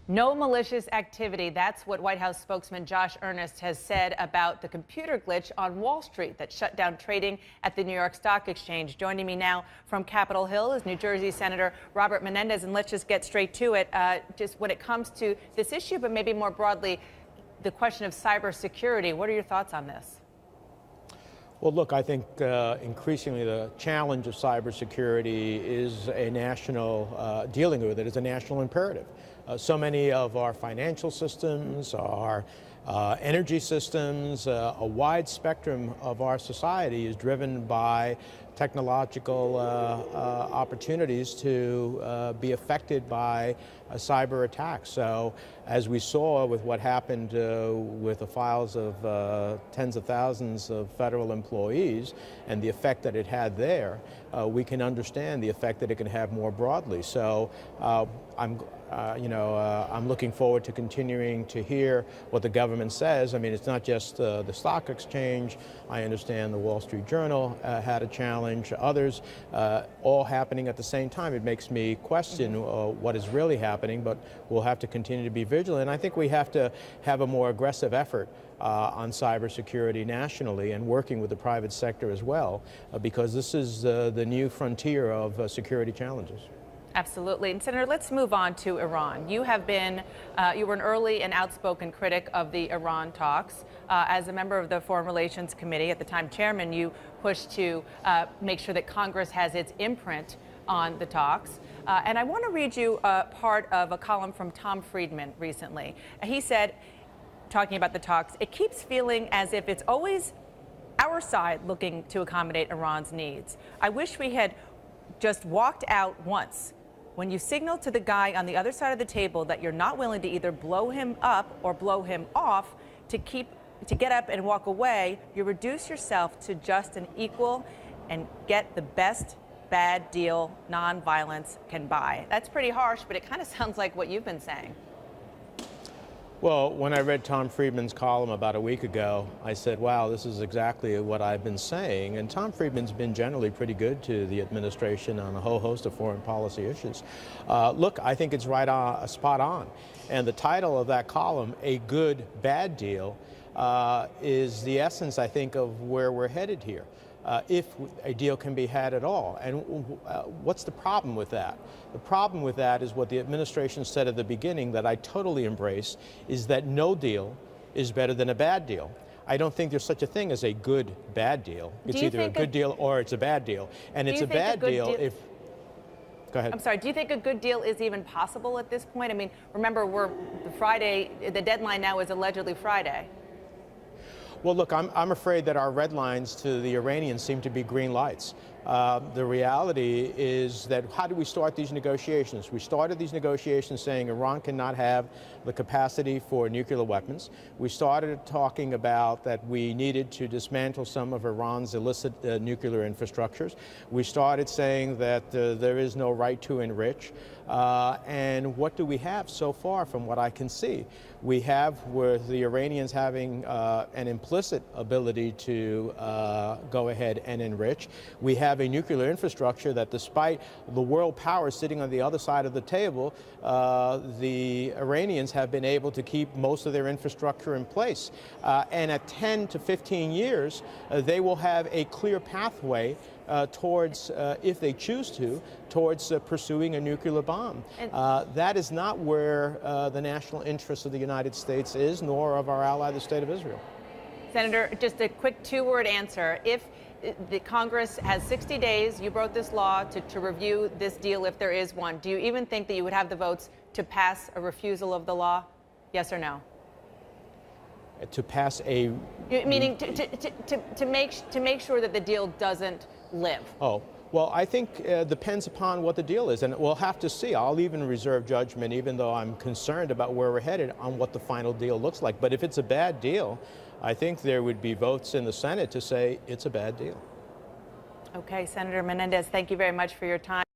No malicious activity. That's what White House spokesman Josh Earnest has said about the computer glitch on Wall Street that shut down trading at the New York Stock Exchange. Joining me now from Capitol Hill is New Jersey Senator Robert Menendez. And let's just get straight to it. Just when it comes to this issue, but maybe more broadly, the question of cybersecurity. What are your thoughts on this? Well, look, I think increasingly the challenge of cybersecurity is a national, dealing with it is a national imperative. So many of our financial systems, our energy systems, a wide spectrum of our society is driven by technological opportunities to be affected by cyber attacks. So as we saw with what happened with the files of tens of thousands of federal employees and the effect that it had there, we can understand the effect that it can have more broadly. So I'm looking forward to continuing to hear what the government says. I mean, it's not just the stock exchange. I understand the Wall Street Journal had a challenge, others, all happening at the same time. It makes me question what is really happening, but we'll have to continue to be vigilant. I think we have to have a more aggressive effort on cybersecurity nationally and working with the private sector as well, because this is the new frontier of security challenges. Absolutely. And Senator, let's move on to Iran. You have been, you were an early and outspoken critic of the Iran talks. As a member of the Foreign Relations Committee, at the time chairman, you pushed to make sure that Congress has its imprint on the talks. And I want to read you part of a column from Tom Friedman recently. He said, talking about the talks, it keeps feeling as if it's always our side looking to accommodate Iran's needs. I wish we had just walked out once. When you signal to the guy on the other side of the table that you're not willing to either blow him up or blow him off to get up and walk away, you reduce yourself to just an equal and get the best bad deal nonviolence can buy. That's pretty harsh, but it kind of sounds like what you've been saying. Well, when I read Tom Friedman's column about a week ago, I said, wow, this is exactly what I've been saying. And Tom Friedman's been generally pretty good to the administration on a whole host of foreign policy issues. Look, I think it's right on, spot on. And the title of that column, A Good Bad Deal, is the essence, I think, of where we're headed here. If a deal can be had at all. And what's the problem with that? The problem with that is what the administration said at the beginning that I totally embrace, is that no deal is better than a bad deal. I don't think there's such a thing as a good bad deal. It's either a good deal or it's a bad deal. And it's a bad deal if... Go ahead. I'm sorry, do you think a good deal is even possible at this point? I mean, remember, the deadline now is allegedly Friday. Well, look, I'm afraid that our red lines to the Iranians seem to be green lights. The reality is that how do we start these negotiations? We started these negotiations saying Iran cannot have the capacity for nuclear weapons. We started talking about that we needed to dismantle some of Iran's illicit nuclear infrastructures. We started saying that there is no right to enrich. And what do we have so far from what I can see? We have with the Iranians having an implicit ability to go ahead and enrich. We have a nuclear infrastructure that, despite the world powers sitting on the other side of the table, the Iranians have been able to keep most of their infrastructure in place. And at 10 to 15 years, they will have a clear pathway towards, if they choose to, towards pursuing a nuclear bomb. That is not where the national interest of the United States is, nor of our ally, the State of Israel. Senator, just a quick two-word answer. If the Congress has 60 days, you wrote this law to review this deal if there is one, do you even think that you would have the votes to pass a refusal of the law? Yes or no? To pass a... Meaning to make sure that the deal doesn't live. Oh, well, I think it depends upon what the deal is, and we'll have to see. I'll even reserve judgment, even though I'm concerned about where we're headed, on what the final deal looks like. But if it's a bad deal, I think there would be votes in the Senate to say it's a bad deal. Okay, Senator Menendez, thank you very much for your time.